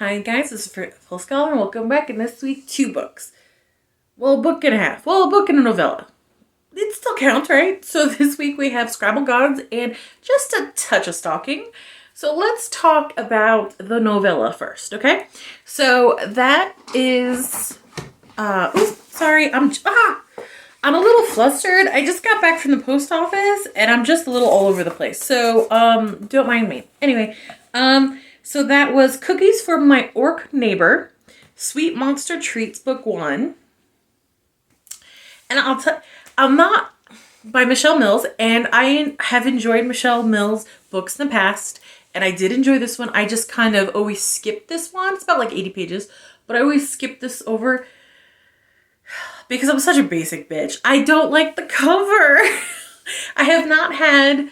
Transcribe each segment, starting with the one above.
Hi guys, this is Full Scholar and welcome back. And this week, 2 books. Well, a book and a half. Well, a book and a novella. It still counts, right? So this week we have Scrabble Gods and just a touch of Stalking. So let's talk about the novella first, okay? So that is, sorry, I'm a little flustered. I just got back from the post office and I'm just a little all over the place. So, don't mind me. Anyway, so that was Cookies for My Orc Neighbor, Sweet Monster Treats, Book 1. And I'm not by Michele Mills, and I have enjoyed Michele Mills' books in the past, and I did enjoy this one. I just kind of always skip this one. It's about like 80 pages, but I always skip this over because I'm such a basic bitch. I don't like the cover. I have not had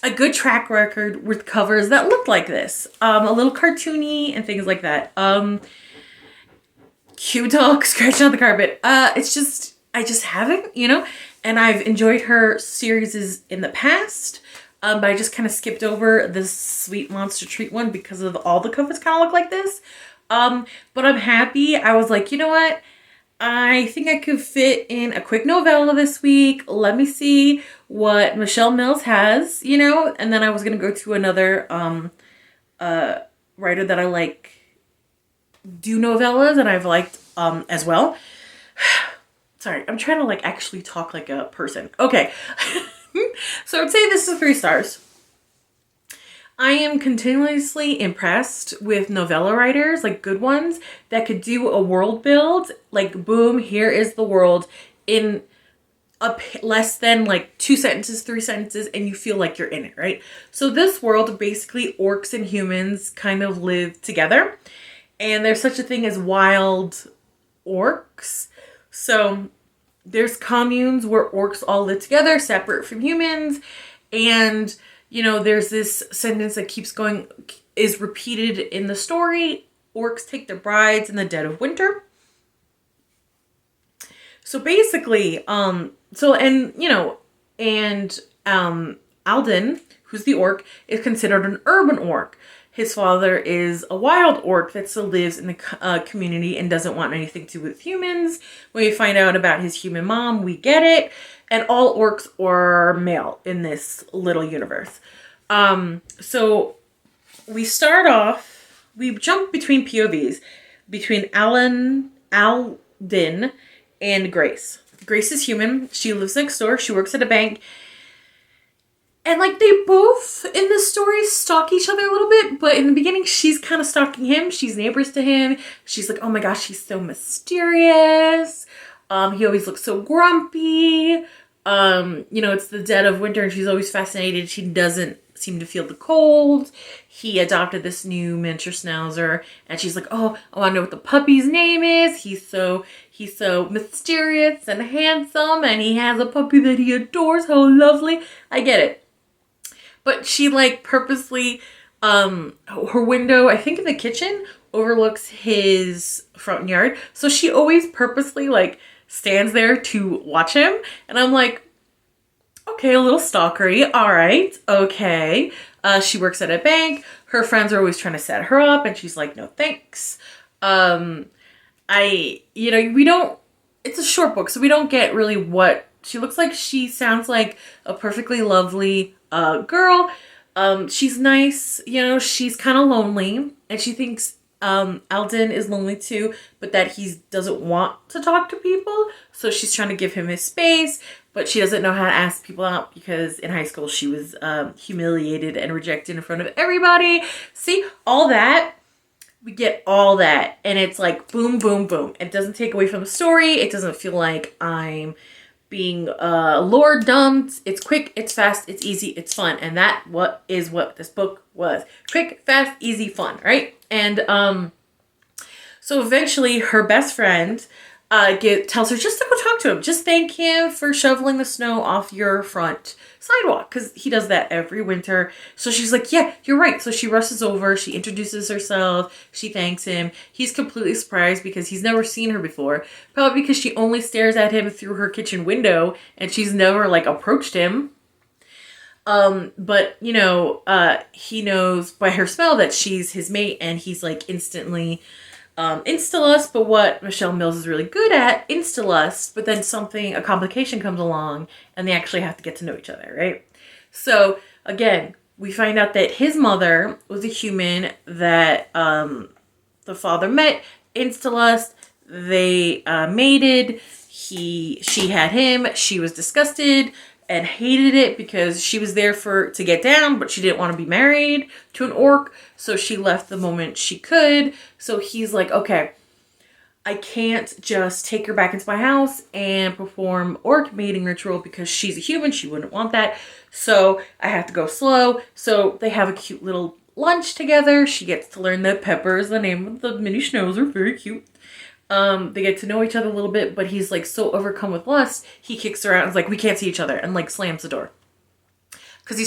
a good track record with covers that look like this. A little cartoony and things like that. Cute dog scratching on the carpet. I just haven't, and I've enjoyed her series in the past, but I just kind of skipped over this Sweet Monster Treat one because of all the covers kind of look like this. But I'm happy. I was like, you know what? I think I could fit in a quick novella this week. Let me see what Michele Mills has, and then I was going to go to another writer that I like do novellas and I've liked as well. Sorry, I'm trying to actually talk like a person. Okay. So I would say this is 3 stars. I am continuously impressed with novella writers, good ones, that could do a world build. Boom, here is the world in less than 2 sentences, 3 sentences, and you feel like you're in it, right? So this world, basically orcs and humans kind of live together. And there's such a thing as wild orcs. So there's communes where orcs all live together, separate from humans. And there's this sentence that is repeated in the story. Orcs take their brides in the dead of winter. So basically, Alden, who's the orc, is considered an urban orc. His father is a wild orc that still lives in the community and doesn't want anything to do with humans. When we find out about his human mom, we get it. And all orcs are male in this little universe. So we start off, we jump between POVs, between Alden and Grace. Grace is human. She lives next door. She works at a bank. And they both in the story stalk each other a little bit, but in the beginning she's kind of stalking him. She's neighbors to him. She's like, oh my gosh, he's so mysterious. He always looks so grumpy. It's the dead of winter and she's always fascinated. She doesn't seem to feel the cold. He adopted this new miniature schnauzer and she's like, oh, I want to know what the puppy's name is. He's so mysterious and handsome and he has a puppy that he adores. How lovely. I get it. But she purposely, her window, I think in the kitchen, overlooks his front yard. So she always purposely stands there to watch him. And I'm like, okay, a little stalkery. All right. Okay. She works at a bank. Her friends are always trying to set her up. And she's like, no, thanks. It's a short book. So we don't get really what she looks like. She sounds like a perfectly lovely girl. She's nice. She's kind of lonely. And she thinks Alden is lonely too, but that he doesn't want to talk to people. So she's trying to give him his space, but she doesn't know how to ask people out because in high school she was humiliated and rejected in front of everybody. See, all that. We get all that. And it's boom, boom, boom. It doesn't take away from the story. It doesn't feel like I'm being lore dumped. It's quick, it's fast, it's easy, it's fun. And that what this book was. Quick, fast, easy, fun, right? And so eventually her best friend tells her just to go talk to him. Just thank him for shoveling the snow off your front sidewalk because he does that every winter. So she's like, yeah, you're right. So she rushes over. She introduces herself. She thanks him. He's completely surprised because he's never seen her before. Probably because she only stares at him through her kitchen window and she's never approached him. But you know, he knows by her smell that she's his mate, and he's like instantly insta-lust. But what Michelle Mills is really good at, insta-lust, but then a complication comes along and they actually have to get to know each other, right? So again, we find out that his mother was a human that the father met, insta-lust, they mated, she had him, she was disgusted and hated it because she was there to get down, but she didn't want to be married to an orc, so she left the moment she could. So he's like, okay, I can't just take her back into my house and perform orc mating ritual because she's a human, she wouldn't want that. So I have to go slow. So they have a cute little lunch together. She gets to learn that Pepper is the name of the mini schnauzer, very cute. They get to know each other a little bit, but he's like so overcome with lust, he kicks her out and is like, we can't see each other, and like slams the door. Because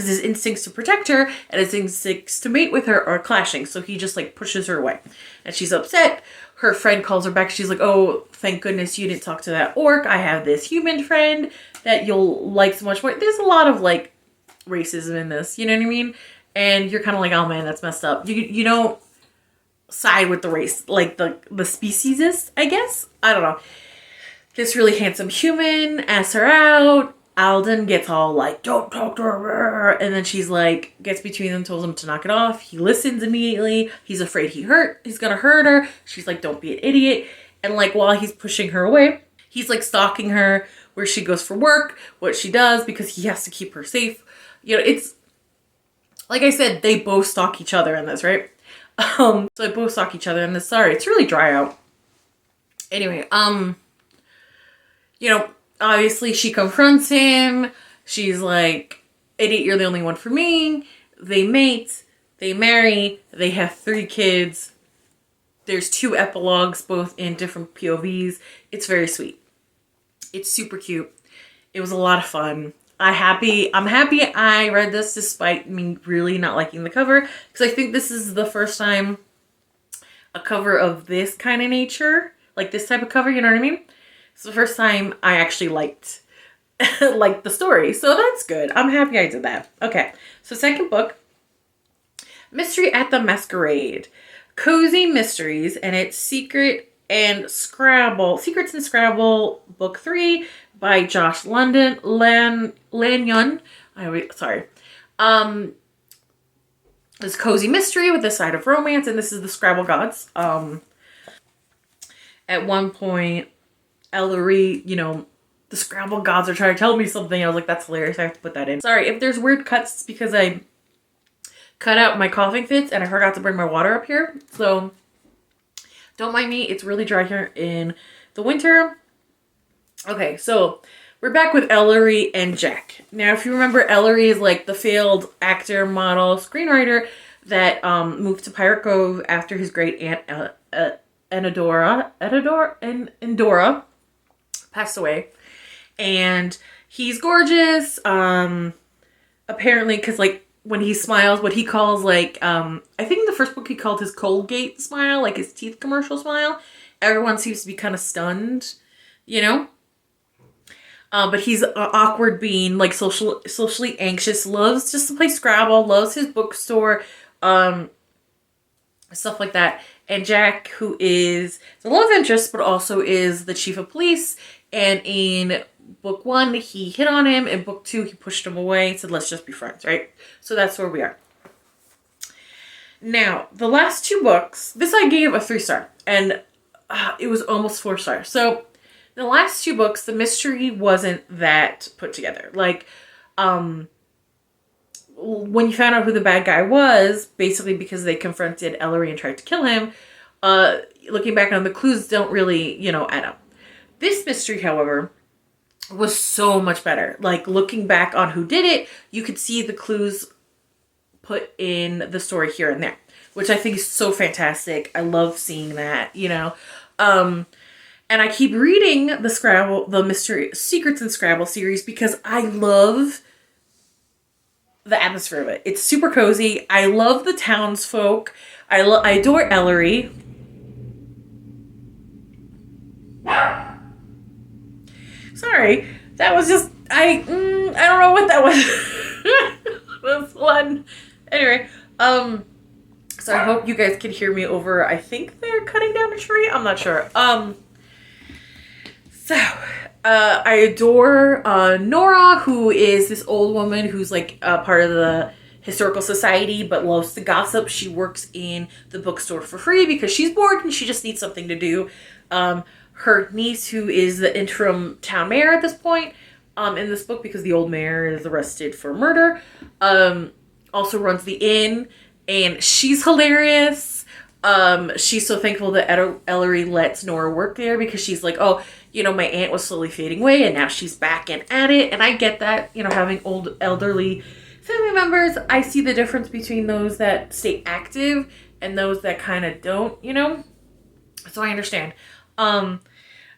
his instincts to protect her and his instincts to mate with her are clashing. So he just like pushes her away. And she's upset. Her friend calls her back. She's like, oh, thank goodness you didn't talk to that orc. I have this human friend that you'll like so much more. There's a lot of like racism in this, you know what I mean? And you're kind of like, oh man, that's messed up. You don't side with the race, like the species, I guess. I don't know. This really handsome human asks her out. Alden gets all like, don't talk to her. And then she's like, gets between them, tells him to knock it off. He listens immediately. He's afraid he's gonna hurt her. She's like, don't be an idiot. And like, while he's pushing her away, he's like stalking her where she goes for work, what she does, because he has to keep her safe. You know, it's, like I said, they both stalk each other in this, right? So they both stalk each other in this. Sorry, it's really dry out. Anyway, you know, obviously she confronts him. She's like, idiot, you're the only one for me. They mate, they marry, they have 3 kids. There's 2 epilogues, both in different POVs. It's very sweet. It's super cute. It was a lot of fun. I'm happy I read this despite me really not liking the cover, because I think this is the first time a cover of this kind of nature, like this type of cover, you know what I mean? It's the first time I actually liked the story, so that's good. I'm happy I did that. Okay, so second book, Mystery at the Masquerade. Cozy Mysteries, and it's Secrets and Scrabble, book 3 by Josh Lanyon. Sorry. This cozy mystery with a side of romance, and this is the Scrabble gods. At one point, Ellery, you know, the Scrabble gods are trying to tell me something. I was like, that's hilarious. I have to put that in. Sorry, if there's weird cuts, it's because I cut out my coughing fits and I forgot to bring my water up here. So don't mind me. It's really dry here in the winter. Okay, so we're back with Ellery and Jack. Now, if you remember, Ellery is like the failed actor, model, screenwriter that moved to Pirate Cove after his great aunt Endora passed away. And he's gorgeous. Apparently, because like when he smiles, what he calls like, I think in the first book he called his Colgate smile, like his teeth commercial smile. Everyone seems to be kind of stunned, you know? But he's an awkward being, like socially anxious, loves just to play Scrabble, loves his bookstore, stuff like that. And Jack, who is the love interest, but also is the chief of police. And in book 1, he hit on him. In book 2, he pushed him away, said, let's just be friends, right? So that's where we are. Now, the last 2 books, this I gave a 3-star, and it was almost 4 stars. So the last 2 books, the mystery wasn't that put together. Like, when you found out who the bad guy was, basically because they confronted Ellery and tried to kill him, looking back on the clues don't really, you know, add up. This mystery, however, was so much better. Like, looking back on who did it, you could see the clues put in the story here and there, which I think is so fantastic. I love seeing that, you know. And I keep reading the mystery Secrets and Scrabble series because I love the atmosphere of it. It's super cozy. I love the townsfolk. I adore Ellery. Sorry, that was just I don't know what that was. This one. Anyway, so I hope you guys can hear me over. I think they're cutting down a tree. I'm not sure. So, I adore Nora, who is this old woman who's like part of the historical society but loves to gossip. She works in the bookstore for free because she's bored and she just needs something to do. Her niece, who is the interim town mayor at this point in this book because the old mayor is arrested for murder, also runs the inn, and she's hilarious. She's so thankful that Ellery lets Nora work there because she's like, oh, you know, my aunt was slowly fading away and now she's back and at it. And I get that, you know, having old elderly family members, I see the difference between those that stay active and those that kind of don't, you know? So I understand.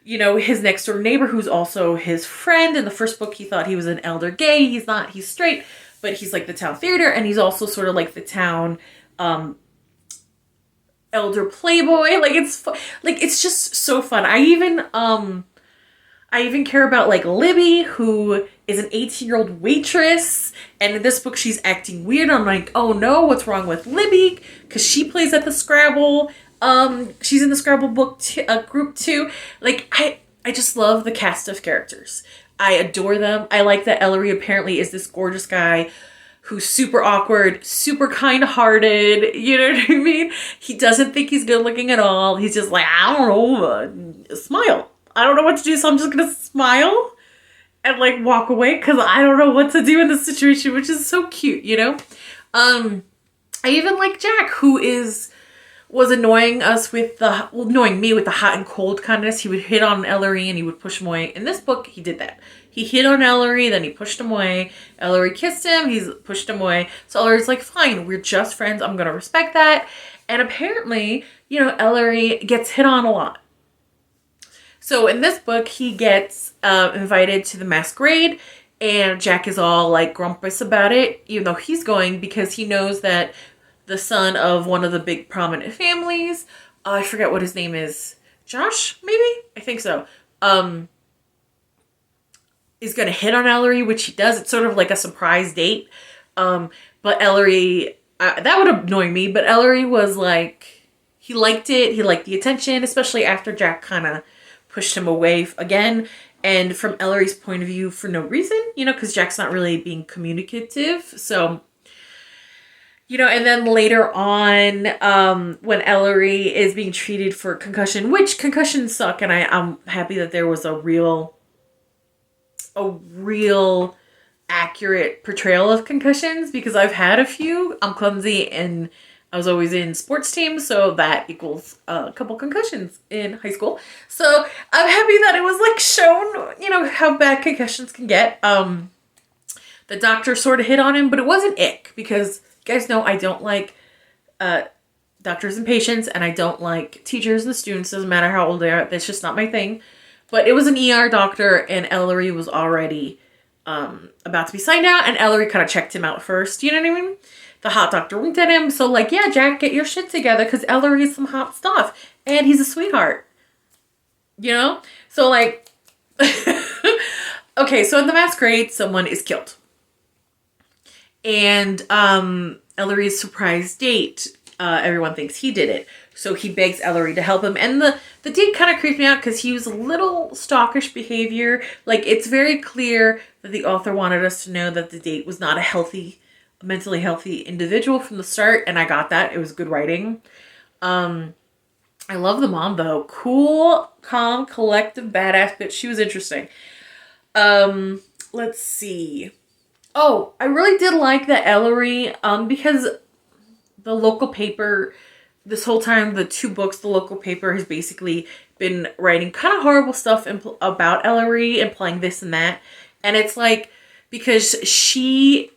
You know, his next door neighbor, who's also his friend. In the first book, he thought he was an elder gay. He's not, he's straight, but he's like the town theater, and he's also sort of like the town, elder playboy. Like it's just so fun. I even care about like Libby, who is an 18-year-old waitress, and in this book she's acting weird. I'm like, oh no, what's wrong with Libby? Because she plays at the Scrabble. She's in the Scrabble book group too. Like I just love the cast of characters. I adore them. I like that Ellery apparently is this gorgeous guy who's super awkward, super kind-hearted, you know what I mean? He doesn't think he's good looking at all. He's just like, I don't know, smile. I don't know what to do, so I'm just gonna smile and like walk away because I don't know what to do in this situation, which is so cute, you know? I even like Jack, who was annoying annoying me with the hot and cold kindness. He would hit on Ellery and he would push him away. In this book, he did that. He hit on Ellery, then he pushed him away. Ellery kissed him, he's pushed him away. So Ellery's like, fine, we're just friends, I'm gonna respect that. And apparently, you know, Ellery gets hit on a lot. So in this book, he gets invited to the Masquerade, and Jack is all like grumpus about it, even though he's going because he knows that the son of one of the big prominent families, I forget what his name is, Josh, maybe? I think so. Is going to hit on Ellery, which he does. It's sort of like a surprise date. But Ellery, that would annoy me, but Ellery was like, he liked it. He liked the attention, especially after Jack kind of pushed him away again. And from Ellery's point of view, for no reason, you know, because Jack's not really being communicative. So, you know, and then later on, when Ellery is being treated for concussion, which concussions suck, and I'm happy that there was a real accurate portrayal of concussions, because I've had a few. I'm clumsy and I was always in sports teams, so that equals a couple concussions in high school. So I'm happy that it was like shown, you know, how bad concussions can get. The doctor sort of hit on him, but it wasn't ick, because you guys know I don't like doctors and patients, and I don't like teachers and students. Doesn't matter how old they are. That's just not my thing. But it was an ER doctor, and Ellery was already about to be signed out, and Ellery kind of checked him out first. You know what I mean? The hot doctor winked at him. So like, yeah, Jack, get your shit together, because Ellery is some hot stuff, and he's a sweetheart. You know? So like, okay, so in the Masquerade, someone is killed. And Ellery's surprise date, everyone thinks he did it. So he begs Ellery to help him. And the date kind of creeped me out because he was a little stalkish behavior. Like, it's very clear that the author wanted us to know that the date was not a mentally healthy individual from the start. And I got that. It was good writing. I love the mom, though. Cool, calm, collective, badass bitch. She was interesting. Let's see. Oh, I really did like that Ellery, because the local paper, this whole time, the two books, the local paper has basically been writing kind of horrible stuff about Ellery, implying this and that. And it's like, because she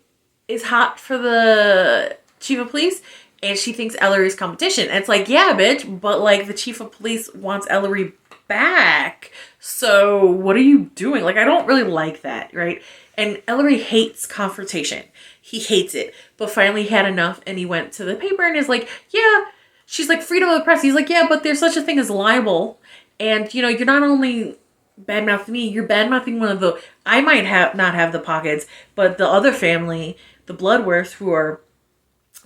is hot for the chief of police, and she thinks Ellery's competition. And it's like, yeah, bitch, but like the chief of police wants Ellery back. So what are you doing? Like, I don't really like that, right? And Ellery hates confrontation. He hates it. But finally he had enough, and he went to the paper and is like, yeah. She's like, freedom of the press. He's like, yeah, but there's such a thing as libel. And, you know, you're not only badmouth me. You're badmouthing one of the, I might have not have the pockets, but the other family, the Bloodworths, who are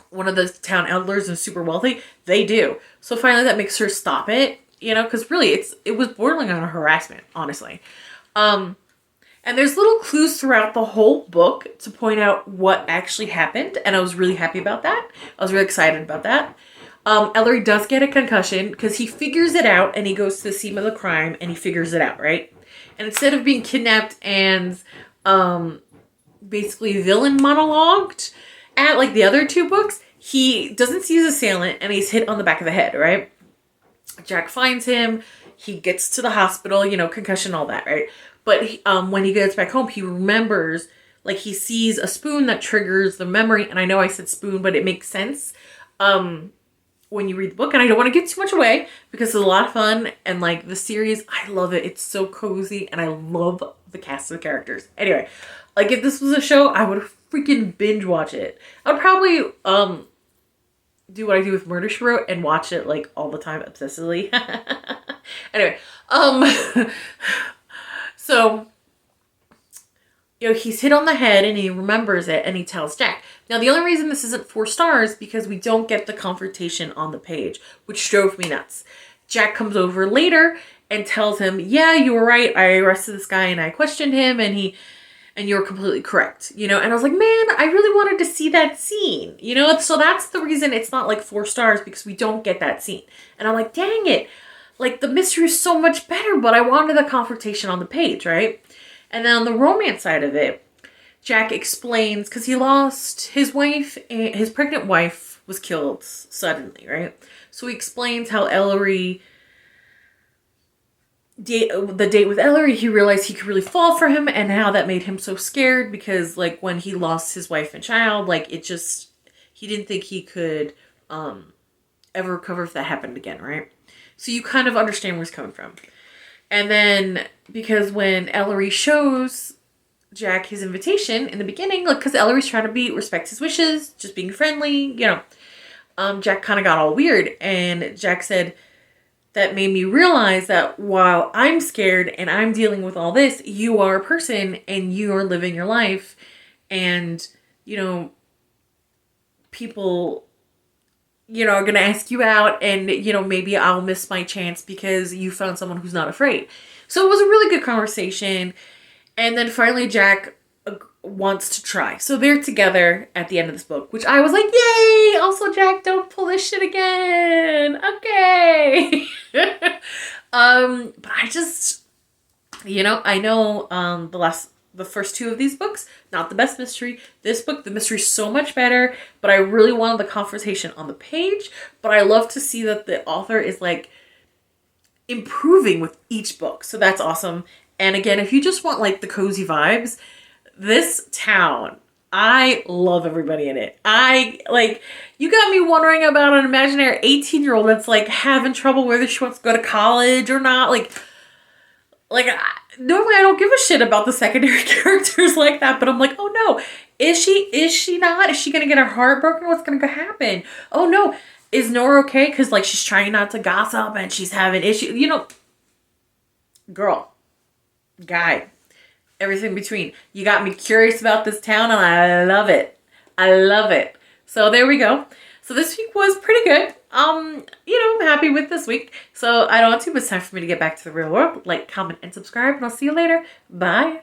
one of the town elders and super wealthy, they do. So finally that makes her stop it, you know, because really it was bordering on a harassment, honestly. And there's little clues throughout the whole book to point out what actually happened, and I was really happy about that. I was really excited about that. Ellery does get a concussion because he figures it out, and he goes to the scene of the crime and he figures it out, right? And instead of being kidnapped and basically villain monologued at like the other two books, he doesn't see his assailant and he's hit on the back of the head, right? Jack finds him. He gets to the hospital, you know, concussion, all that, right? But when he gets back home, he remembers, like he sees a spoon that triggers the memory. And I know I said spoon, but it makes sense when you read the book. And I don't want to give too much away because it's a lot of fun. And like the series, I love it. It's so cozy and I love the cast of characters. Anyway, like if this was a show, I would freaking binge watch it. I'd probably do what I do with Murder, She Wrote and watch it like all the time obsessively. Anyway, so, you know, he's hit on the head and he remembers it and he tells Jack. Now, the only reason this isn't 4 stars because we don't get the confrontation on the page, which drove me nuts. Jack comes over later and tells him, yeah, you were right. I arrested this guy and I questioned him and you're completely correct, you know? And I was like, man, I really wanted to see that scene, you know? So that's the reason it's not like 4 stars because we don't get that scene. And I'm like, dang it. Like, the mystery is so much better, but I wanted the confrontation on the page, right? And then on the romance side of it, Jack explains, because he lost his wife, and his pregnant wife was killed suddenly, right? So he explains how Ellery, the date with Ellery, he realized he could really fall for him, and how that made him so scared, because, like, when he lost his wife and child, like, it just, he didn't think he could ever recover if that happened again, right? So you kind of understand where he's coming from. And then, because when Ellery shows Jack his invitation in the beginning, like, because Ellery's trying to respect his wishes, just being friendly, you know, Jack kind of got all weird. And Jack said, that made me realize that while I'm scared and I'm dealing with all this, you are a person and you are living your life. And, you know, people, you know, are going to ask you out and, you know, maybe I'll miss my chance because you found someone who's not afraid. So it was a really good conversation. And then finally Jack wants to try. So they're together at the end of this book, which I was like, yay! Also, Jack, don't pull this shit again. Okay. But I just, you know, I know the first 2 of these books, not the best mystery. This book, the mystery is so much better, but I really wanted the confrontation on the page. But I love to see that the author is like improving with each book. So that's awesome. And again, if you just want like the cozy vibes, this town, I love everybody in it. You got me wondering about an imaginary 18-year-old that's like having trouble whether she wants to go to college or not. Normally I don't give a shit about the secondary characters like that, but I'm like, oh no, is she not? Is she gonna get her heart broken? What's gonna happen? Oh no, is Nora okay? Because like she's trying not to gossip and she's having issues, you know. Girl, guy, everything between. You got me curious about this town and I love it. I love it. So there we go. So this week was pretty good. You know, I'm happy with this week. So I don't want to, but it's time for me to get back to the real world. Like, comment, and subscribe, and I'll see you later. Bye.